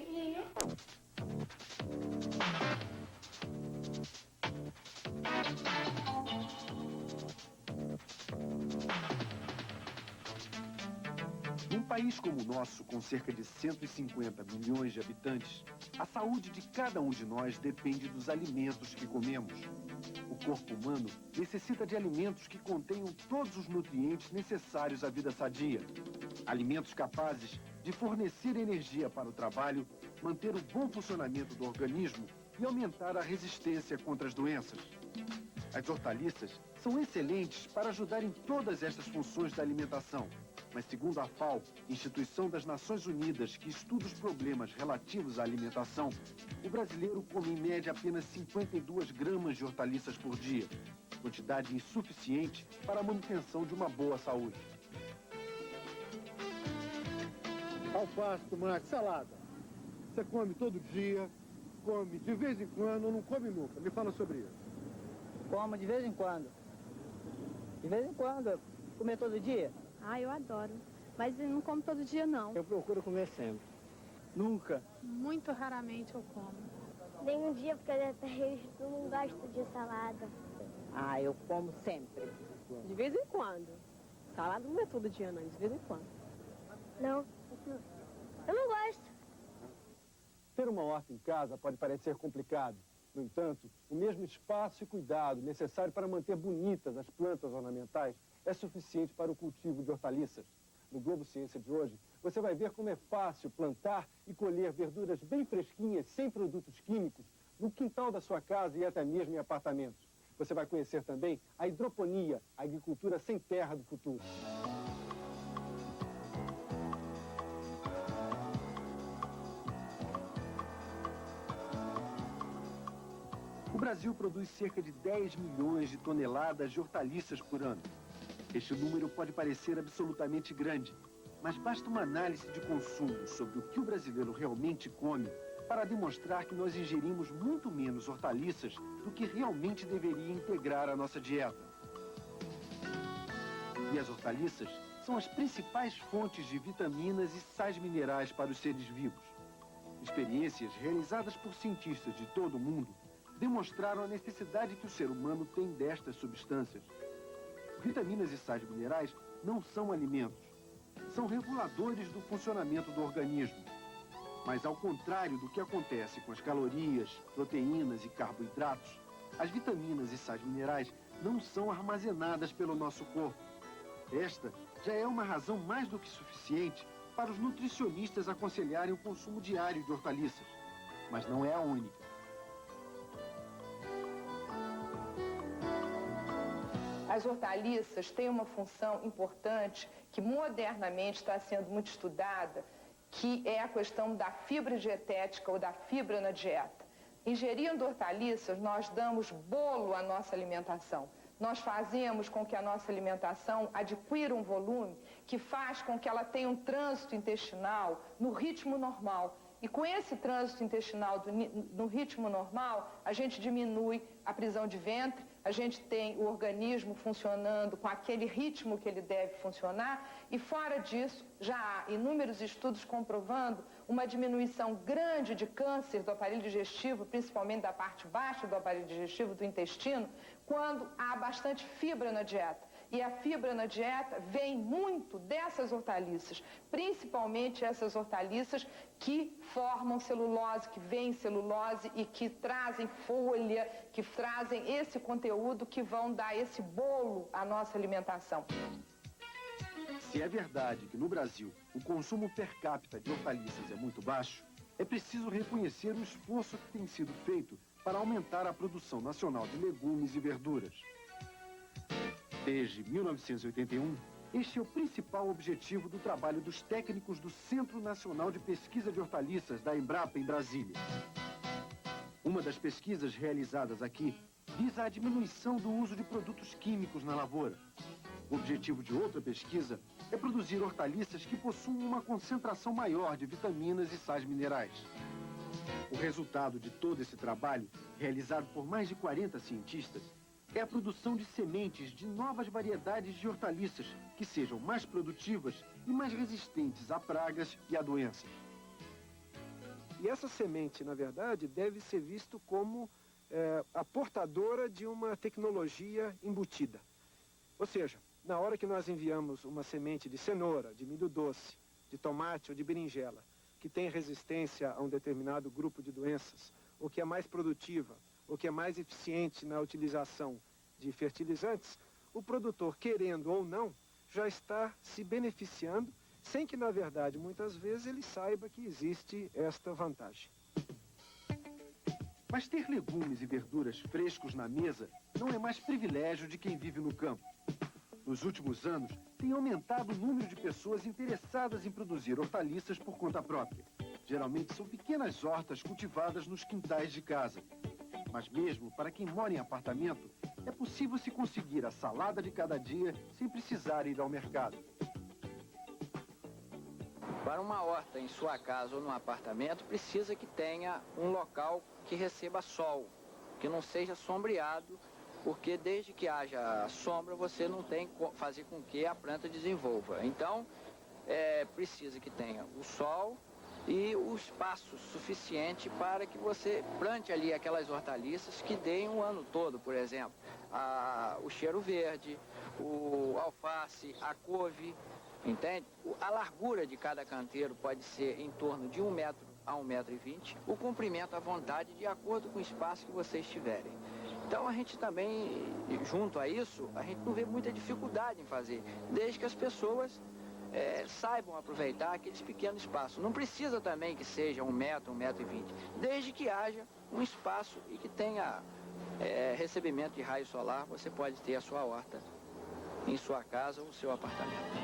amiguinho. Num país como o nosso, com cerca de 150 milhões de habitantes, a saúde de cada um de nós depende dos alimentos que comemos. O corpo humano necessita de alimentos que contenham todos os nutrientes necessários à vida sadia. Alimentos capazes de fornecer energia para o trabalho, manter o bom funcionamento do organismo e aumentar a resistência contra as doenças. As hortaliças são excelentes para ajudar em todas estas funções da alimentação. Mas segundo a FAO, Instituição das Nações Unidas, que estuda os problemas relativos à alimentação, o brasileiro come em média apenas 52 gramas de hortaliças por dia, quantidade insuficiente para a manutenção de uma boa saúde. Alface, tomate, salada. Você come todo dia, come de vez em quando ou não come nunca? Me fala sobre isso. Como de vez em quando. De vez em quando. Comer todo dia? Ah, eu adoro. Mas eu não como todo dia, não. Eu procuro comer sempre. Nunca. Muito raramente eu como. Tem um dia porque eu não gosto de salada. Ah, eu como sempre. De vez em quando. Salada não é todo dia, não. De vez em quando. Não. Eu não gosto. Ter uma horta em casa pode parecer complicado. No entanto, o mesmo espaço e cuidado necessário para manter bonitas as plantas ornamentais é suficiente para o cultivo de hortaliças. No Globo Ciência de hoje, você vai ver como é fácil plantar e colher verduras bem fresquinhas, sem produtos químicos, no quintal da sua casa e até mesmo em apartamentos. Você vai conhecer também a hidroponia, a agricultura sem terra do futuro. O Brasil produz cerca de 10 milhões de toneladas de hortaliças por ano. Este número pode parecer absolutamente grande, mas basta uma análise de consumo sobre o que o brasileiro realmente come para demonstrar que nós ingerimos muito menos hortaliças do que realmente deveria integrar a nossa dieta. E as hortaliças são as principais fontes de vitaminas e sais minerais para os seres vivos. Experiências realizadas por cientistas de todo o mundo demonstraram a necessidade que o ser humano tem destas substâncias. Vitaminas e sais minerais não são alimentos, são reguladores do funcionamento do organismo. Mas ao contrário do que acontece com as calorias, proteínas e carboidratos, as vitaminas e sais minerais não são armazenadas pelo nosso corpo. Esta já é uma razão mais do que suficiente para os nutricionistas aconselharem o consumo diário de hortaliças. Mas não é a única. As hortaliças têm uma função importante que modernamente está sendo muito estudada, que é a questão da fibra dietética ou da fibra na dieta. Ingerindo hortaliças, nós damos bolo à nossa alimentação. Nós fazemos com que a nossa alimentação adquira um volume que faz com que ela tenha um trânsito intestinal no ritmo normal. E com esse trânsito intestinal no ritmo normal, a gente diminui a prisão de ventre, a gente tem o organismo funcionando com aquele ritmo que ele deve funcionar, e fora disso, já há inúmeros estudos comprovando uma diminuição grande de câncer do aparelho digestivo, principalmente da parte baixa do aparelho digestivo, do intestino, quando há bastante fibra na dieta. E a fibra na dieta vem muito dessas hortaliças, principalmente essas hortaliças que formam celulose, que vêm celulose e que trazem folha, que trazem esse conteúdo que vão dar esse bolo à nossa alimentação. Se é verdade que no Brasil o consumo per capita de hortaliças é muito baixo, é preciso reconhecer o esforço que tem sido feito para aumentar a produção nacional de legumes e verduras. Desde 1981, este é o principal objetivo do trabalho dos técnicos do Centro Nacional de Pesquisa de Hortaliças, da Embrapa, em Brasília. Uma das pesquisas realizadas aqui visa a diminuição do uso de produtos químicos na lavoura. O objetivo de outra pesquisa é produzir hortaliças que possuam uma concentração maior de vitaminas e sais minerais. O resultado de todo esse trabalho, realizado por mais de 40 cientistas, é a produção de sementes de novas variedades de hortaliças que sejam mais produtivas e mais resistentes a pragas e a doenças. E essa semente, na verdade, deve ser visto como a portadora de uma tecnologia embutida. Ou seja, na hora que nós enviamos uma semente de cenoura, de milho doce, de tomate ou de berinjela, que tem resistência a um determinado grupo de doenças, ou que é mais produtiva, ou que é mais eficiente na utilização de fertilizantes, o produtor, querendo ou não, já está se beneficiando, sem que, na verdade, muitas vezes ele saiba que existe esta vantagem. Mas ter legumes e verduras frescos na mesa não é mais privilégio de quem vive no campo. Nos últimos anos, tem aumentado o número de pessoas interessadas em produzir hortaliças por conta própria. Geralmente são pequenas hortas cultivadas nos quintais de casa. Mas mesmo para quem mora em apartamento, é possível se conseguir a salada de cada dia sem precisar ir ao mercado. Para uma horta em sua casa ou num apartamento, precisa que tenha um local que receba sol, que não seja sombreado, porque desde que haja sombra você não tem que fazer com que a planta desenvolva. Então, precisa que tenha o sol e o espaço suficiente para que você plante ali aquelas hortaliças que deem o ano todo, por exemplo, o cheiro verde, o alface, a couve, entende? A largura de cada canteiro pode ser em torno de 1 metro a 1,20 m, o comprimento à vontade de acordo com o espaço que vocês tiverem. Então a gente também, junto a isso, a gente não vê muita dificuldade em fazer, desde que as pessoas saibam aproveitar aqueles pequenos espaços. Não precisa também que seja 1 metro, 1,20 m, desde que haja um espaço e que tenha recebimento de raio solar, você pode ter a sua horta em sua casa ou seu apartamento.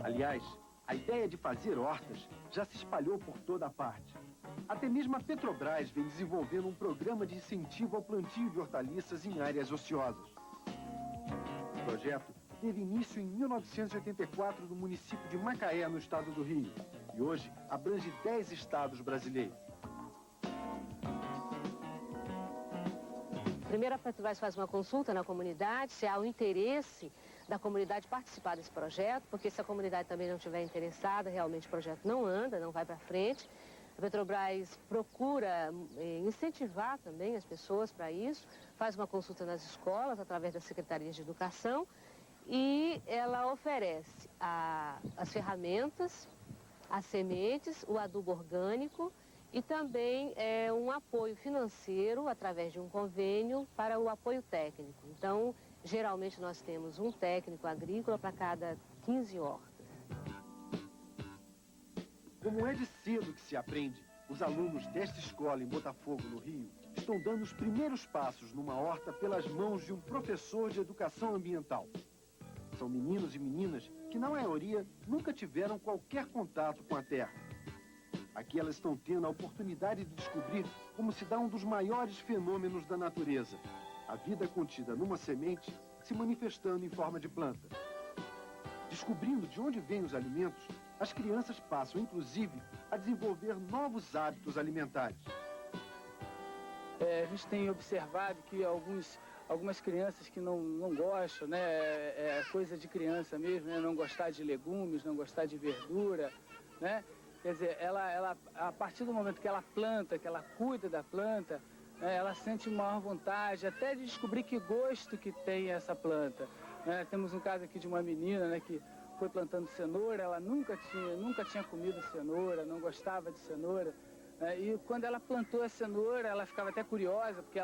Aliás, a ideia de fazer hortas já se espalhou por toda a parte. Até mesmo a Petrobras vem desenvolvendo um programa de incentivo ao plantio de hortaliças em áreas ociosas. O projeto teve início em 1984 no município de Macaé, no estado do Rio, e hoje abrange 10 estados brasileiros. Primeiro, a Petrobras faz uma consulta na comunidade, se há o interesse da comunidade participar desse projeto, porque se a comunidade também não estiver interessada, realmente o projeto não anda, não vai para frente. A Petrobras procura incentivar também as pessoas para isso, faz uma consulta nas escolas, através das secretarias de educação, e ela oferece as ferramentas, as sementes, o adubo orgânico, e também um apoio financeiro através de um convênio para o apoio técnico. Então, geralmente nós temos um técnico agrícola para cada 15 hortas. Como é de cedo que se aprende, os alunos desta escola em Botafogo, no Rio, estão dando os primeiros passos numa horta pelas mãos de um professor de educação ambiental. São meninos e meninas que, na maioria, nunca tiveram qualquer contato com a terra. Aqui elas estão tendo a oportunidade de descobrir como se dá um dos maiores fenômenos da natureza, a vida contida numa semente se manifestando em forma de planta. Descobrindo de onde vêm os alimentos, as crianças passam, inclusive, a desenvolver novos hábitos alimentares. A gente tem observado que algumas crianças que não gostam, né, é coisa de criança mesmo, né, não gostar de legumes, não gostar de verdura, né? Quer dizer, ela, a partir do momento que ela planta, que ela cuida da planta, ela sente maior vontade até de descobrir que gosto que tem essa planta. Temos um caso aqui de uma menina, né, que foi plantando cenoura, ela nunca tinha comido cenoura, não gostava de cenoura. E quando ela plantou a cenoura, ela ficava até curiosa, porque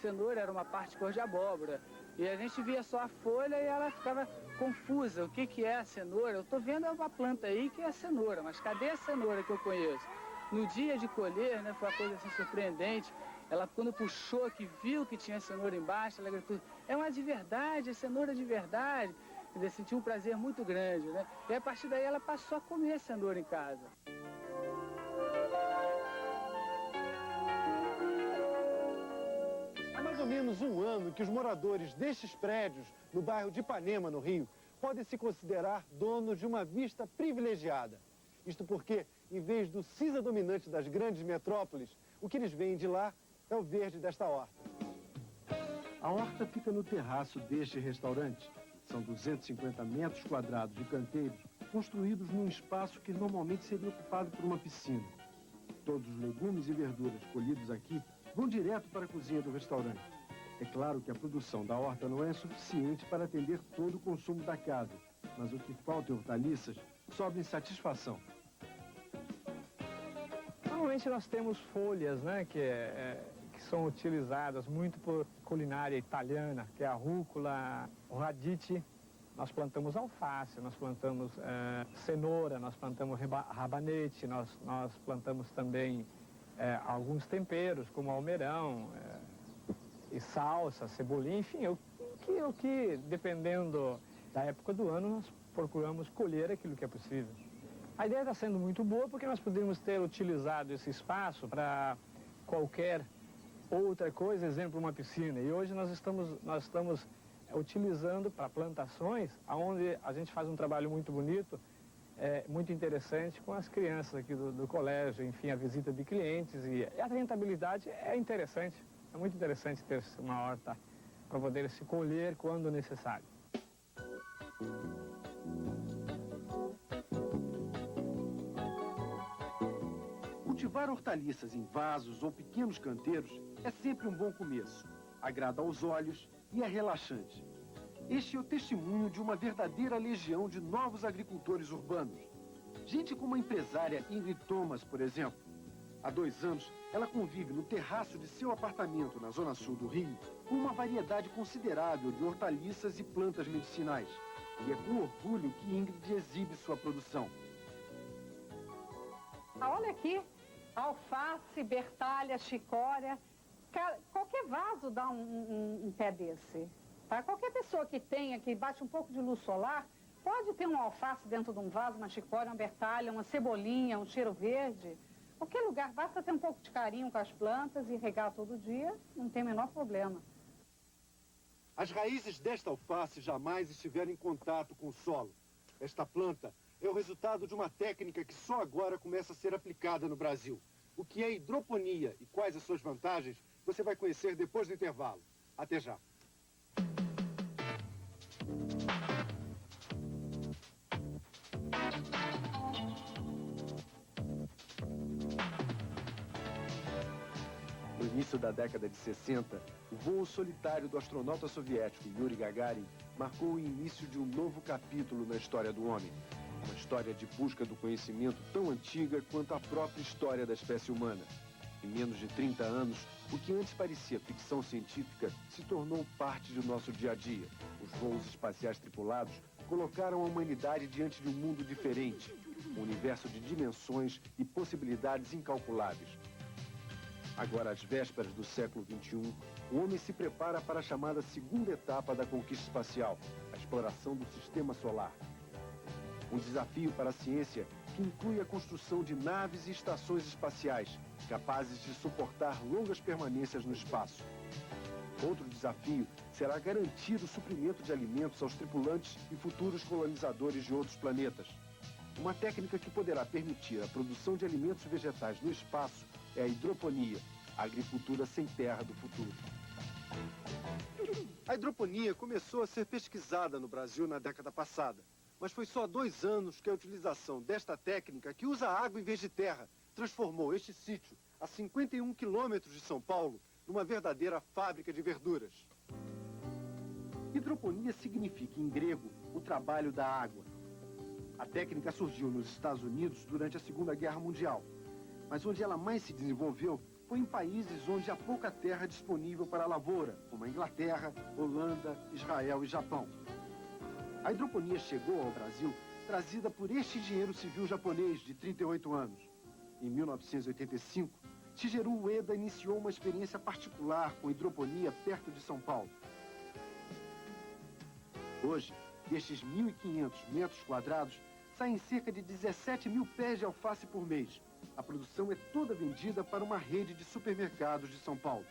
cenoura era uma parte cor de abóbora. E a gente via só a folha e ela ficava confusa. O que é a cenoura? Eu estou vendo uma planta aí que é a cenoura, mas cadê a cenoura que eu conheço? No dia de colher, né, foi uma coisa assim surpreendente. Ela, quando puxou, que viu que tinha cenoura embaixo, ela gritou, é uma de verdade, é cenoura de verdade. Ela sentiu um prazer muito grande, né? E a partir daí ela passou a comer cenoura em casa. Há mais ou menos um ano que os moradores destes prédios, no bairro de Ipanema, no Rio, podem se considerar donos de uma vista privilegiada. Isto porque, em vez do cinza dominante das grandes metrópoles, o que eles veem de lá é o verde desta horta. A horta fica no terraço deste restaurante. São 250 metros quadrados de canteiros construídos num espaço que normalmente seria ocupado por uma piscina. Todos os legumes e verduras colhidos aqui vão direto para a cozinha do restaurante. É claro que a produção da horta não é suficiente para atender todo o consumo da casa, mas o que falta em hortaliças sobra em satisfação. Normalmente nós temos folhas, né, que são utilizadas muito por culinária italiana, que é a rúcula, o radicchio. Nós plantamos alface, nós plantamos cenoura, nós plantamos rabanete, nós plantamos também alguns temperos, como almeirão, e salsa, cebolinha, enfim, o que, dependendo da época do ano, nós procuramos colher aquilo que é possível. A ideia está sendo muito boa porque nós poderíamos ter utilizado esse espaço para qualquer outra coisa, exemplo, uma piscina. E hoje nós estamos utilizando para plantações, onde a gente faz um trabalho muito bonito, muito interessante com as crianças aqui do colégio, enfim, a visita de clientes. E a rentabilidade é interessante, é muito interessante ter uma horta para poder se colher quando necessário. Cultivar hortaliças em vasos ou pequenos canteiros é sempre um bom começo. Agrada aos olhos e é relaxante. Este é o testemunho de uma verdadeira legião de novos agricultores urbanos. Gente como a empresária Ingrid Thomas, por exemplo. Há 2 anos, ela convive no terraço de seu apartamento na zona sul do Rio com uma variedade considerável de hortaliças e plantas medicinais. E é com orgulho que Ingrid exibe sua produção. Olha aqui, alface, bertalha, chicória. Qualquer vaso dá um pé desse. Tá? Qualquer pessoa que tenha, que bate um pouco de luz solar, pode ter um alface dentro de um vaso, uma chicória, uma bertalha, uma cebolinha, um cheiro verde. Qualquer lugar, basta ter um pouco de carinho com as plantas e regar todo dia, não tem o menor problema. As raízes desta alface jamais estiveram em contato com o solo. Esta planta é o resultado de uma técnica que só agora começa a ser aplicada no Brasil. O que é hidroponia e quais as suas vantagens, você vai conhecer depois do intervalo. Até já. No início da década de 60, o voo solitário do astronauta soviético Yuri Gagarin marcou o início de um novo capítulo na história do homem. Uma história de busca do conhecimento tão antiga quanto a própria história da espécie humana. Em menos de 30 anos, o que antes parecia ficção científica se tornou parte do nosso dia a dia. Os voos espaciais tripulados colocaram a humanidade diante de um mundo diferente, um universo de dimensões e possibilidades incalculáveis. Agora, às vésperas do século XXI, o homem se prepara para a chamada segunda etapa da conquista espacial, a exploração do sistema solar. Um desafio para a ciência que inclui a construção de naves e estações espaciais, capazes de suportar longas permanências no espaço. Outro desafio será garantir o suprimento de alimentos aos tripulantes e futuros colonizadores de outros planetas. Uma técnica que poderá permitir a produção de alimentos vegetais no espaço é a hidroponia, a agricultura sem terra do futuro. A hidroponia começou a ser pesquisada no Brasil na década passada, mas foi só há 2 anos que a utilização desta técnica, que usa água em vez de terra, transformou este sítio, a 51 quilômetros de São Paulo, numa verdadeira fábrica de verduras. Hidroponia significa, em grego, o trabalho da água. A técnica surgiu nos Estados Unidos durante a Segunda Guerra Mundial, mas onde ela mais se desenvolveu foi em países onde há pouca terra disponível para a lavoura, como a Inglaterra, Holanda, Israel e Japão. A hidroponia chegou ao Brasil trazida por este engenheiro civil japonês de 38 anos. Em 1985, Shigeru Ueda iniciou uma experiência particular com hidroponia perto de São Paulo. Hoje, destes 1.500 metros quadrados, saem cerca de 17 mil pés de alface por mês. A produção é toda vendida para uma rede de supermercados de São Paulo.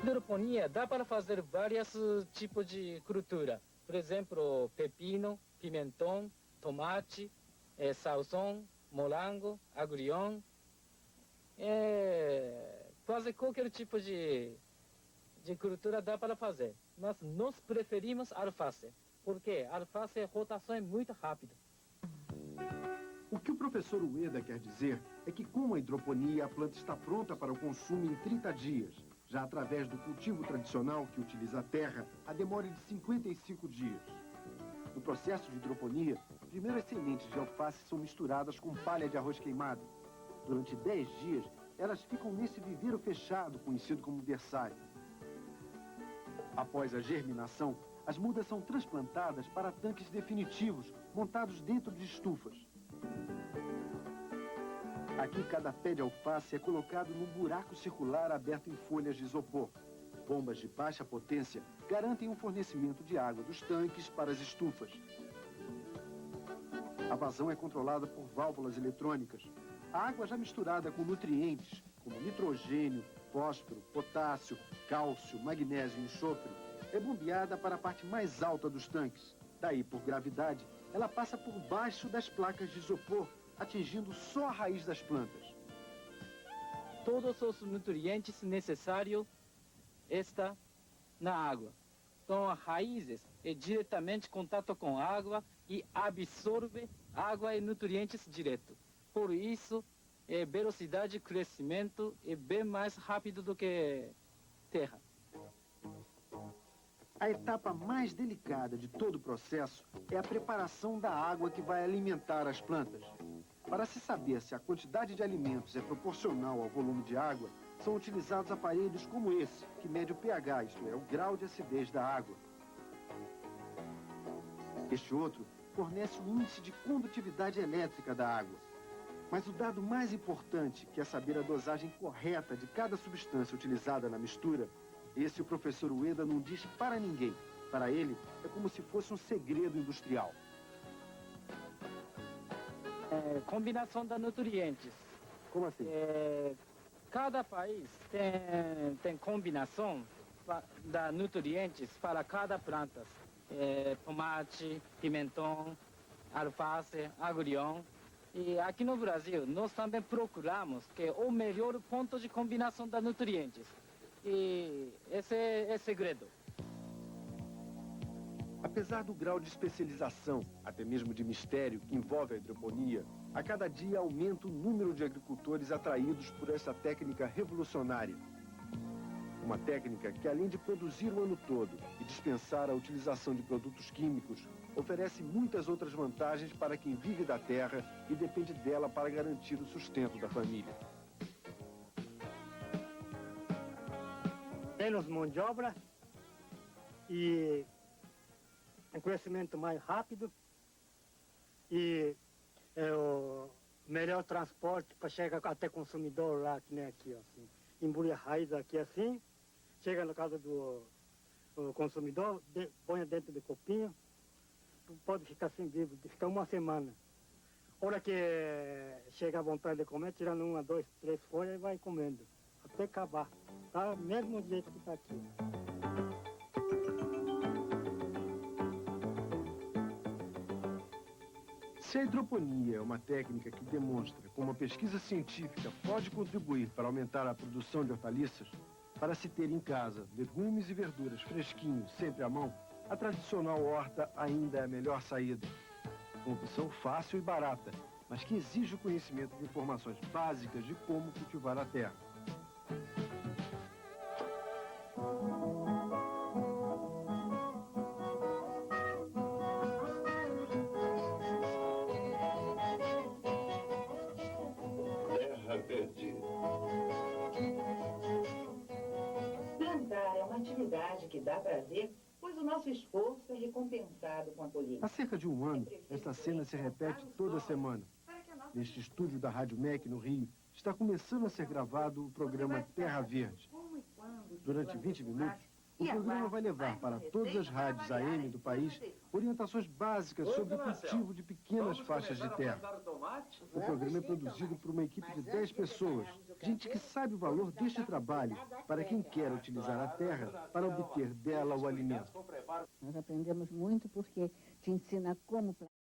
Hidroponia dá para fazer vários tipos de cultura. Por exemplo, pepino, pimentão, tomate, salsão, morango, agrião. Quase qualquer tipo de cultura dá para fazer. Mas nós preferimos alface. porque a alface, a rotação é muito rápida. O que o professor Ueda quer dizer é que com a hidroponia a planta está pronta para o consumo em 30 dias. Já através do cultivo tradicional, que utiliza a terra, a demora é de 55 dias. No processo de hidroponia, primeiro as sementes de alface são misturadas com palha de arroz queimado. Durante 10 dias, elas ficam nesse viveiro fechado, conhecido como berçário. Após a germinação, as mudas são transplantadas para tanques definitivos, montados dentro de estufas. Aqui, cada pé de alface é colocado num buraco circular aberto em folhas de isopor. Bombas de baixa potência garantem um fornecimento de água dos tanques para as estufas. A vazão é controlada por válvulas eletrônicas. A água já misturada com nutrientes, como nitrogênio, fósforo, potássio, cálcio, magnésio e enxofre, é bombeada para a parte mais alta dos tanques. Daí, por gravidade, ela passa por baixo das placas de isopor, atingindo só a raiz das plantas. Todos os nutrientes necessários estão na água. Então, as raízes é diretamente em contato com a água e absorve água e nutrientes direto. Por isso, a velocidade de crescimento é bem mais rápido do que terra. A etapa mais delicada de todo o processo é a preparação da água que vai alimentar as plantas. Para se saber se a quantidade de alimentos é proporcional ao volume de água, são utilizados aparelhos como esse, que mede o pH, isto é, o grau de acidez da água. Este outro fornece o índice de condutividade elétrica da água. Mas o dado mais importante, que é saber a dosagem correta de cada substância utilizada na mistura, esse o professor Ueda não diz para ninguém. Para ele, é como se fosse um segredo industrial. Combinação de nutrientes. Como assim? Cada país tem combinação de nutrientes para cada planta. Tomate, pimentão, alface, agrião. E aqui no Brasil, nós também procuramos que é o melhor ponto de combinação de nutrientes. E esse é o segredo. Apesar do grau de especialização, até mesmo de mistério, que envolve a hidroponia, a cada dia aumenta o número de agricultores atraídos por essa técnica revolucionária. Uma técnica que, além de produzir o ano todo e dispensar a utilização de produtos químicos, oferece muitas outras vantagens para quem vive da terra e depende dela para garantir o sustento da família. Menos mão de obra e um crescimento mais rápido e o melhor transporte para chegar até o consumidor lá, que nem aqui, assim. Embule a raiz aqui assim, chega na casa do consumidor, põe dentro do copinho, pode ficar sem vivo, fica uma semana. Hora que chega a vontade de comer, tirando 1, 2, 3 folhas e vai comendo, até acabar. Tá? Mesmo jeito que está aqui. Se a hidroponia é uma técnica que demonstra como a pesquisa científica pode contribuir para aumentar a produção de hortaliças, para se ter em casa legumes e verduras fresquinhos, sempre à mão, a tradicional horta ainda é a melhor saída. Uma opção fácil e barata, mas que exige o conhecimento de informações básicas de como cultivar a terra. Terra Verde. Plantar é uma atividade que dá prazer, pois o nosso esforço é recompensado com a colheita. Há cerca de um ano, esta cena se repete toda semana. Neste estúdio da Rádio MEC, no Rio, está começando a ser gravado o programa Terra Verde. Durante 20 minutos, o programa vai levar para todas as rádios AM do país orientações básicas sobre o cultivo de pequenas faixas de terra. O programa é produzido por uma equipe de 10 pessoas, gente que sabe o valor deste trabalho para quem quer utilizar a terra para obter dela o alimento. Nós aprendemos muito porque te ensina como plantar.